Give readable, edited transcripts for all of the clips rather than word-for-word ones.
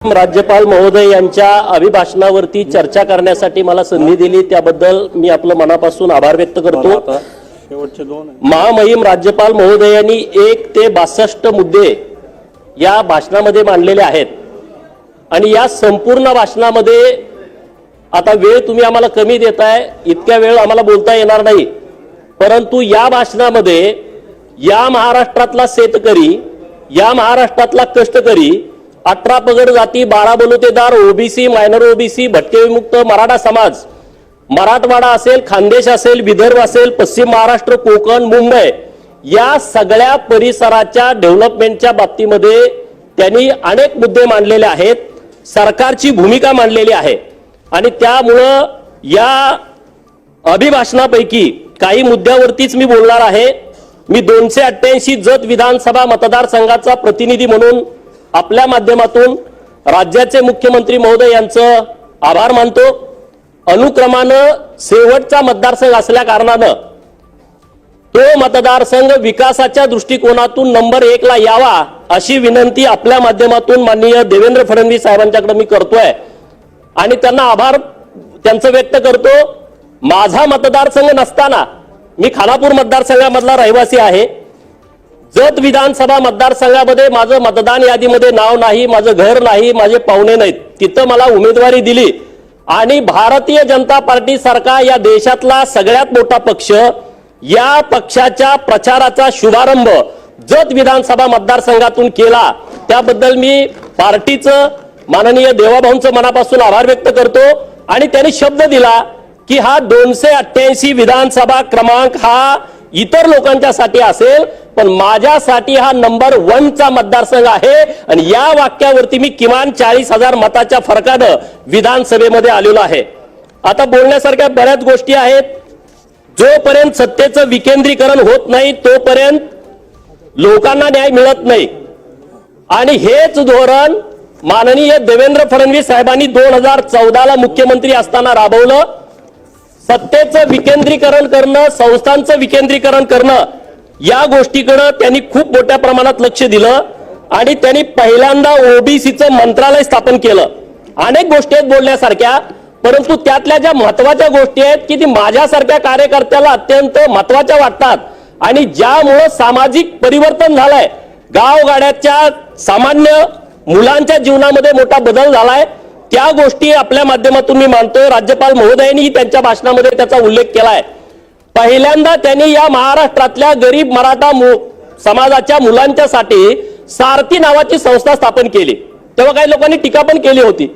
राज्यपाल महोदय यांच्या अभिभाषणावरती चर्चा करण्यासाठी मला संधी दिली त्याबद्दल मी आपलं मनापासून आभार व्यक्त करतो। महामहिम राज्यपाल महोदयांनी 1 ते 62 मुद्दे या भाषणामध्ये मांडलेले आहेत आणि या संपूर्ण भाषणामध्ये आता वेळ तुम्ही आम्हाला कमी देताय, इतक्या वेळ आम्हाला बोलता येणार नाही, परंतु या भाषणामध्ये या महाराष्ट्रातला शेतकरी, या महाराष्ट्रातला कष्टकरी, 18 पगड जाती, 12 बलुतेदार, ओबीसी, मायनर ओबीसी, भटके विमुक्त, मराठा समाज, मराठवाडा असेल, खानदेश असेल, विदर्भ असेल, पश्चिम महाराष्ट्र, कोकण, मुंबई या सगळ्या परिसराच्या डेव्हलपमेंटच्या बाबतीमध्ये त्यांनी अनेक मुद्दे मांडलेले आहेत, सरकारची भूमिका मांडलेली आहे आणि त्यामुळे या अभिभाषणापैकी काही मुद्द्यावरतीच मी बोलणार आहे। मी 288 जत विधानसभा मतदारसंघाचा प्रतिनिधी म्हणून आपल्या माध्यमातून राज्याचे मुख्यमंत्री महोदय यांचं आभार मानतो। अनुक्रमानं शेवटचा मतदारसंघ असल्या कारणानं तो मतदारसंघ विकासाच्या दृष्टिकोनातून नंबर 1 ला यावा अशी विनंती आपल्या माध्यमातून माननीय देवेंद्र फडणवीस साहेबांच्याकडे मी करतोय आणि त्यांना आभार त्यांचं व्यक्त करतो। माझा मतदारसंघ नसताना मी खानापूर मतदारसंघामधला रहिवासी आहे। जत विधानसभा मतदारसंघामध्ये माझं मतदान यादीमध्ये नाव नाही, माझं घर नाही, माझे पाहुणे नाहीत, तिथं मला उमेदवारी दिली आणि भारतीय जनता पार्टी सारखा या देशातला सगळ्यात मोठा पक्ष या पक्षाच्या प्रचाराचा शुभारंभ जत विधानसभा मतदारसंघातून केला, त्याबद्दल मी पार्टीचं माननीय देवाभाऊंचं मनापासून आभार व्यक्त करतो आणि त्यांनी शब्द दिला की हा 288 विधानसभा क्रमांक हा इतर लोकांच्यासाठी असेल पण माझ्यासाठी हा नंबर 1 चा मतदारसंघ आहे आणि या वाक्यावरती मी किमान 40,000 मताच्या फरकानं विधानसभेमध्ये आलेलो आहे। आता बोलण्यासारख्या बऱ्याच गोष्टी आहेत, जोपर्यंत सत्तेचं विकेंद्रीकरण होत नाही तोपर्यंत लोकांना न्याय मिळत नाही आणि हेच धोरण माननीय देवेंद्र फडणवीस साहेबांनी 2014 ला मुख्यमंत्री असताना राबवलं। सत्तेचं विकेंद्रीकरण करणं, संस्थांचं विकेंद्रीकरण करणं या गोष्टीकडे त्यांनी खूप मोठ्या प्रमाणात लक्ष दिलं आणि त्यांनी पहिल्यांदा ओबीसीचं मंत्रालय स्थापन केलं। अनेक गोष्टी आहेत बोलण्यासारख्या, परंतु त्यातल्या ज्या महत्त्वाच्या गोष्टी आहेत की ती माझ्यासारख्या कार्यकर्त्याला अत्यंत महत्त्वाच्या वाटतात आणि ज्यामुळे सामाजिक परिवर्तन झालंय, गावगाड्याच्या सामान्य मुलांच्या जीवनामध्ये मोठा बदल झालाय, त्या गोष्टी आपल्या माध्यमातून मी मानतोय। राज्यपाल महोदयांनी त्यांच्या भाषणामध्ये त्याचा उल्लेख केलाय। पहिल्यांदा त्यांनी या महाराष्ट्रातल्या गरीब मराठा समाजाच्या मुलांच्यासाठी सारथी नावाची संस्था स्थापन केली, तेव्हा काही लोकांनी टीका पण केली होती।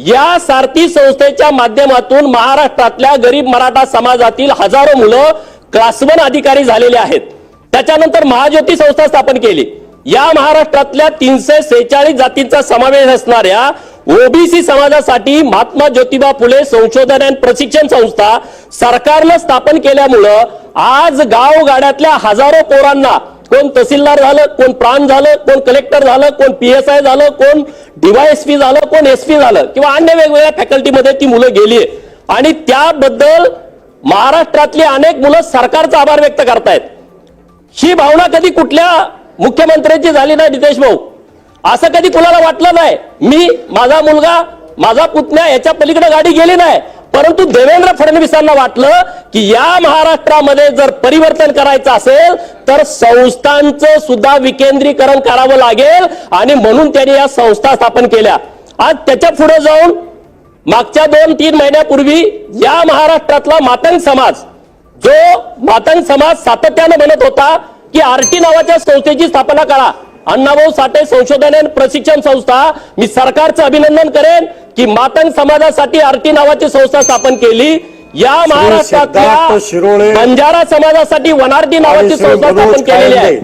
या सारथी संस्थेच्या माध्यमातून महाराष्ट्रातल्या गरीब मराठा समाजातील हजारो मुलं क्लास 1 अधिकारी झालेले आहेत। त्याच्यानंतर महाज्योती संस्था स्थापन केली, या महाराष्ट्रातल्या 346 जातींचा समावेश असणाऱ्या ओबीसी समाजासाठी महात्मा ज्योतिबा फुले संशोधन आणि प्रशिक्षण संस्था सरकारने स्थापन केल्यामुळे आज गावगाड्यातल्या हजारो पोरांना, कोण तहसीलदार झालं, कोण प्रांत झालं, कोण कलेक्टर झालं, कोण पीएसआय झालं, कोण डीवायएसपी झालं, कोण एसपी झालं किंवा अन्य वेगवेगळ्या फॅकल्टीमध्ये ती मुलं गेली आणि त्याबद्दल महाराष्ट्रातली अनेक मुलं सरकारचा आभार व्यक्त करतायत। ही भावना कधी कुठल्या मुख्यमंत्र्यांची झाली नाही नितेश भाऊ, असं कधी कुणाला वाटलं नाही। मी, माझा मुलगा, माझा पुतण्या याच्या पलीकडे गाडी गेली नाही, परंतु देवेंद्र फडणवीसांना वाटलं की या महाराष्ट्रामध्ये जर परिवर्तन करायचं असेल तर संस्थांचं सुद्धा विकेंद्रीकरण करावं लागेल आणि म्हणून त्यांनी या संस्था स्थापन केल्या। आज त्याच्या पुढे जाऊन मागच्या 2-3 महिन्यापूर्वी या महाराष्ट्रातला मातंग समाज, जो मातंग समाज सातत्याने म्हणत होता की आरटी नावाच्या संस्थेची स्थापना करा, अण्णाभाऊ साठे संशोधन आणि प्रशिक्षण संस्था, मी सरकारचं अभिनंदन करेन की मातंग समाजासाठी आरटी नावाची संस्था स्थापन केली। या महाराष्ट्रातल्या बंजारा समाजासाठी वनारटी नावाची संस्था स्थापन केलेली आहे।